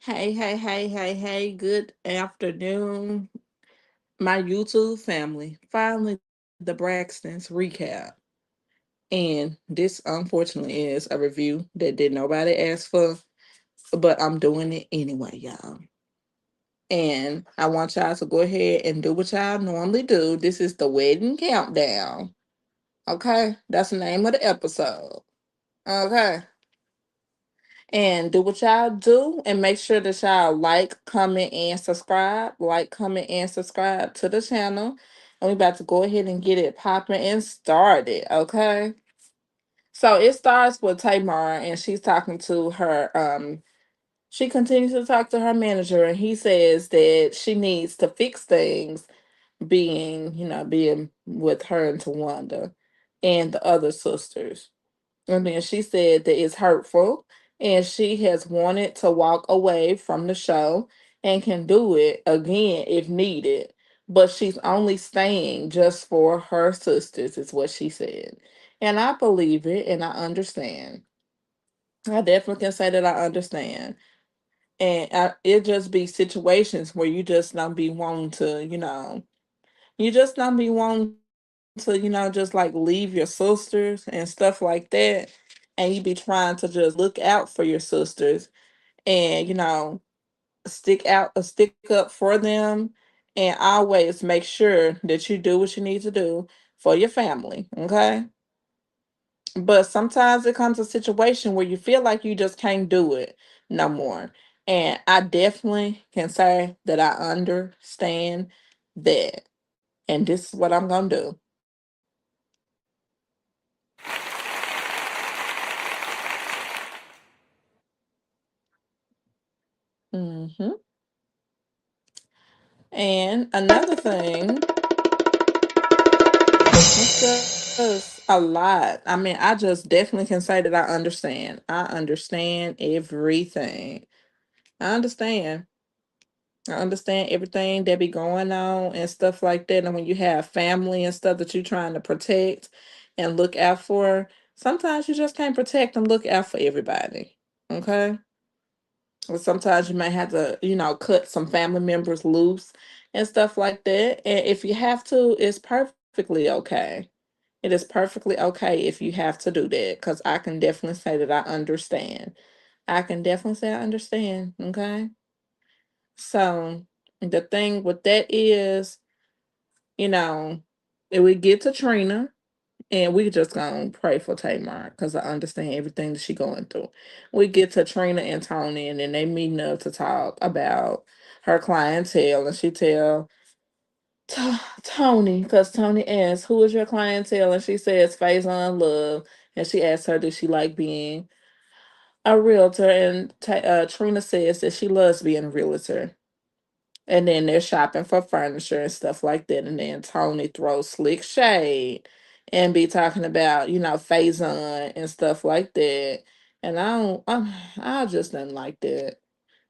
Hey, good afternoon, my YouTube family. Finally, the Braxtons Recap. And this, unfortunately, is a review that did nobody ask for, but I'm doing it anyway, y'all. And I want y'all to go ahead and do what y'all normally do. This is the wedding countdown. Okay? That's the name of the episode. Okay. And do what y'all do and make sure that y'all like, comment, and subscribe. Like, comment, and subscribe to the channel. And we about to go ahead and get it popping and started, okay? So it starts with Tamar and she's talking to her she continues to talk to her manager and he says that she needs to fix things being with her and Tawanda and the other sisters. And then she said that it's hurtful and she has wanted to walk away from the show and can do it again if needed. But she's only staying just for her sisters, is what she said. And I believe it and I understand. I definitely can say that I understand. And it just be situations where you just don't be wanting you just don't be wanting to just like leave your sisters and stuff like that, and you be trying to just look out for your sisters and stick up for them, and always make sure that you do what you need to do for your family, okay? But sometimes it comes a situation where you feel like you just can't do it no more, and I definitely can say that I understand that, and this is what I'm gonna do. hmm And another thing, it's just a lot. I mean, I just definitely can say that I understand. I understand everything. I understand. I understand everything that be going on and stuff like that. And when you have family and stuff that you're trying to protect and look out for, sometimes you just can't protect and look out for everybody. Okay? Or sometimes you might have to, cut some family members loose and stuff like that. And if you have to, it's perfectly okay. It is perfectly okay if you have to do that because I can definitely say that I understand. I can definitely say I understand. Okay. So the thing with that is, you know, if we get to Trina, and we just gonna pray for Tamar because I understand everything that she going through. We get to Trina and Tony, and then they meeting up to talk about her clientele, and she tell Tony, because Tony asks, "Who is your clientele?" and she says, "Faison Love," and she asks her, "Does she like being a realtor?" and Trina says that she loves being a realtor. And then they're shopping for furniture and stuff like that. And then Tony throws slick shade and be talking about, Faison and stuff like that. And I just didn't like that.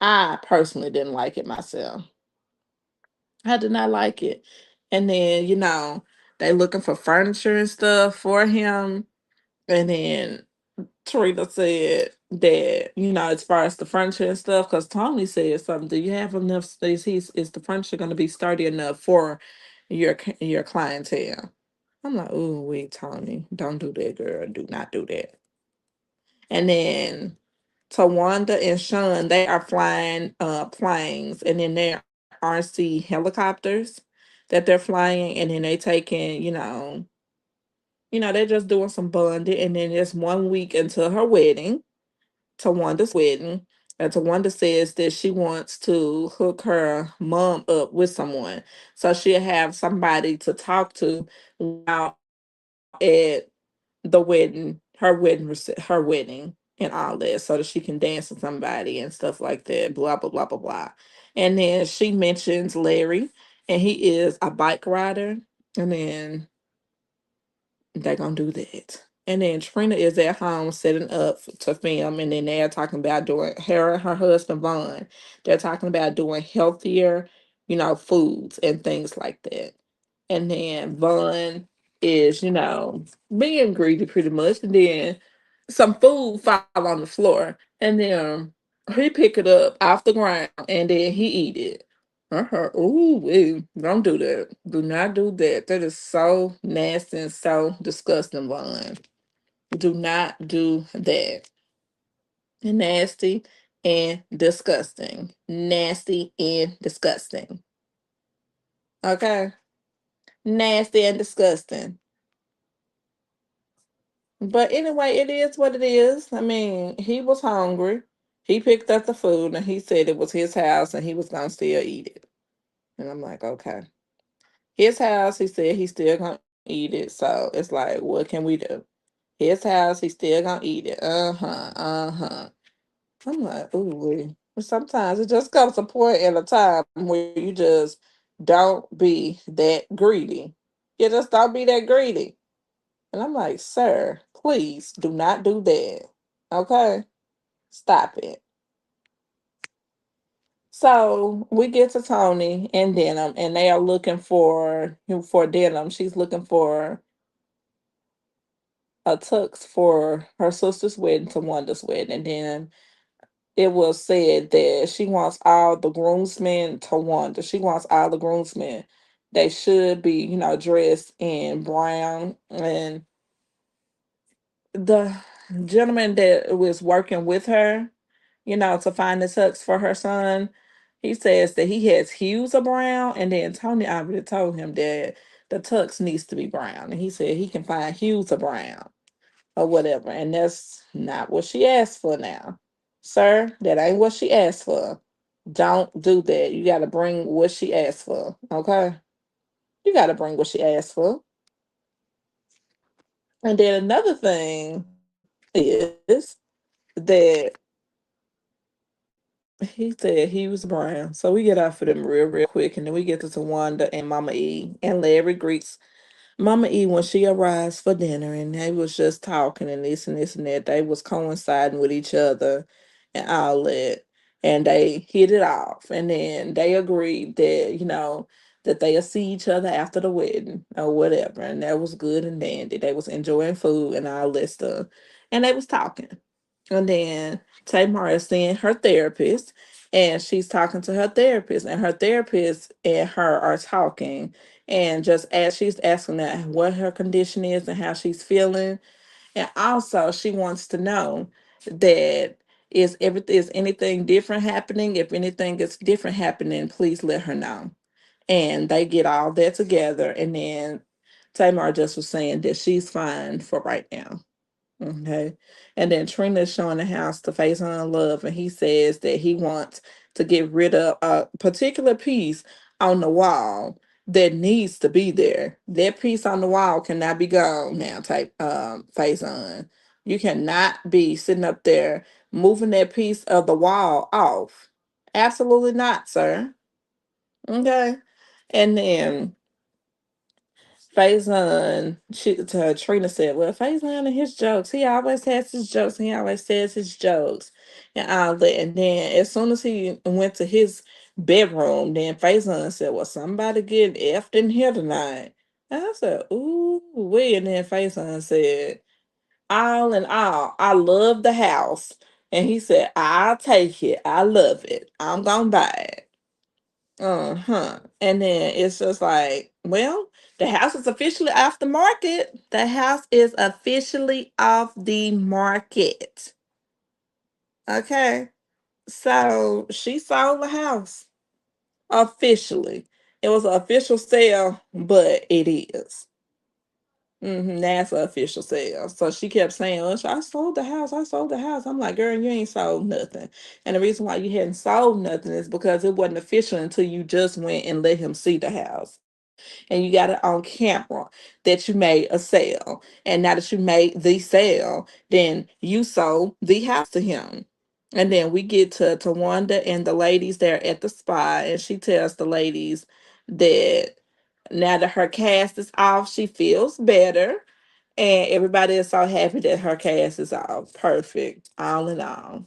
I personally didn't like it myself. I did not like it. And then, they looking for furniture and stuff for him. And then Trina said that, as far as the furniture and stuff, because Tony said something, do you have enough space? Is the furniture going to be sturdy enough for your clientele? I'm like, ooh, wait, Tony, don't do that, girl. Do not do that. And then Tawanda and Sean, they are flying planes, and then there are RC helicopters that they're flying, and then they taking, they're just doing some bonding, and then it's 1 week until her wedding. Tawanda's wedding. And Tawanda says that she wants to hook her mom up with someone. So she'll have somebody to talk to while at the wedding, her wedding and all that, so that she can dance with somebody and stuff like that, blah, blah, blah, blah, blah. And then she mentions Larry, and he is a bike rider. And then they're gonna do that. And then Trina is at home setting up to film, and then they're talking about doing her and her husband Vaughn. They're talking about doing healthier, foods and things like that. And then Vaughn is, being greedy pretty much. And then some food fall on the floor, and then He pick it up off the ground and then he eat it. Ooh, ew, don't do that. Do not do that. That is so nasty and so disgusting, Vaughn. Do not do that. Nasty and disgusting. Nasty and disgusting. Okay? Nasty and disgusting. But anyway, it is what it is. I mean, he was hungry. He picked up the food and he said it was his house and he was gonna still eat it. And I'm like, okay. His house, he said he's still gonna eat it. So it's like, what can we do? His house, he's still gonna eat it. Uh-huh. Uh-huh. I'm like, ooh. Sometimes it just comes a point in a time where you just don't be that greedy. You just don't be that greedy. And I'm like, sir, please do not do that. Okay? Stop it. So we get to Tony and Denim, and they are looking for Denim. She's looking for a tux for her sister's wedding to Wanda's wedding. And then it was said that she wants all the groomsmen to Wanda. She wants all the groomsmen. They should be, dressed in brown. And the gentleman that was working with her, to find the tux for her son, he says that he has hues of brown, and then Tony already told him that the tux needs to be brown, and he said he can find hues of brown or whatever, and that's not what she asked for now. Sir, that ain't what she asked for. Don't do that. You got to bring what she asked for, okay? You got to bring what she asked for. And then another thing is that he said he was brown. So we get off of them real quick. And then we get to Tawanda and Mama E. And Larry greets Mama E when she arrives for dinner. And they was just talking and this and that. They was coinciding with each other and all that. And they hit it off. And then they agreed that, that they'll see each other after the wedding or whatever. And that was good and dandy. They was enjoying food and all that stuff. And they was talking. And then Tamar is seeing her therapist, and she's talking to her therapist, and her therapist and her are talking, and just as she's asking that what her condition is and how she's feeling, and also she wants to know that is anything different happening? If anything is different happening, please let her know. And they get all that together, and then Tamar just was saying that she's fine for right now. Okay. And then Trina's showing the house to Face on Love, and he says that he wants to get rid of a particular piece on the wall that needs to be there. That piece on the wall cannot be gone now, type Face on. You cannot be sitting up there moving that piece of the wall off. Absolutely not, sir. Okay. And then Faison, Trina said, well, Faison and his jokes, he always has his jokes. He always says his jokes and all that. And then as soon as he went to his bedroom, then Faison said, well, somebody get effed in here tonight. And I said, ooh, wait. And then Faison said, all in all, I love the house. And he said, I'll take it. I love it. I'm going to buy it. Uh-huh. And then it's just like, well, the house is officially off the market. The house is officially off the market. Okay. So she sold the house officially. It was an official sale, but it is. That's an official sale. So she kept saying, "Oh, I sold the house. I sold the house." I'm like, girl, you ain't sold nothing. And the reason why you hadn't sold nothing is because it wasn't official until you just went and let him see the house. And you got it on camera that you made a sale. And now that you made the sale, then you sold the house to him. And then we get to Wanda and the ladies there at the spa, and she tells the ladies that now that her cast is off, she feels better. And everybody is so happy that her cast is off. Perfect. All in all.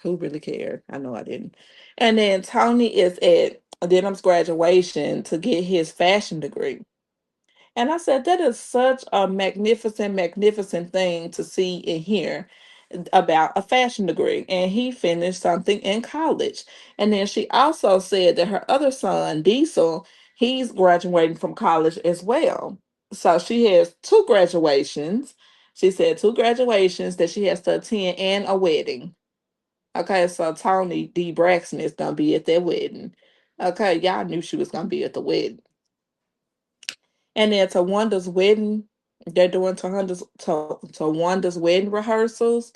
Who really cared? I know I didn't. And then Tony is at Denham's graduation to get his fashion degree. And I said, that is such a magnificent, magnificent thing to see and hear. about a fashion degree, and he finished something in college. And then she also said that her other son, Diesel, he's graduating from college as well. So she has two graduations. She said two graduations that she has to attend and a wedding. Okay, so Tony D. Braxton is gonna be at that wedding. Okay, y'all knew she was gonna be at the wedding. And then to Wanda's wedding, they're doing to Wanda's wedding rehearsals,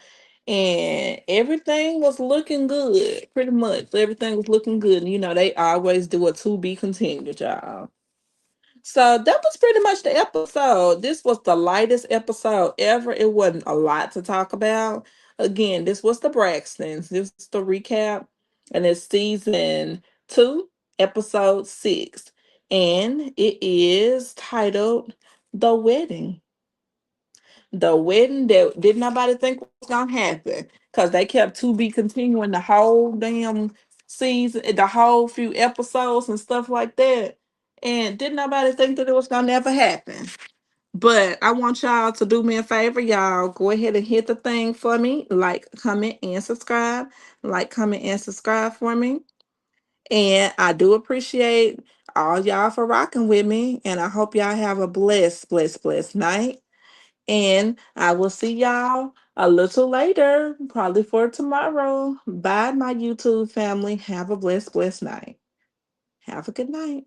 and everything was looking good. Pretty much everything was looking good. And you know they always do a to be continued, y'all. So that was pretty much the episode. This was the lightest episode ever. It wasn't a lot to talk about. Again, this was the Braxtons. This is the recap, and it's season 2, episode 6, and it is titled "The Wedding." The wedding that did nobody think was gonna happen because they kept to be continuing the whole damn season, the whole few episodes and stuff like that. And did nobody think that it was gonna never happen? But I want y'all to do me a favor, y'all. Go ahead and hit the thing for me. Like, comment, and subscribe. Like, comment, and subscribe for me. And I do appreciate all y'all for rocking with me. And I hope y'all have a blessed night. And I will see y'all a little later, probably for tomorrow. Bye, my YouTube family. Have a blessed night. Have a good night.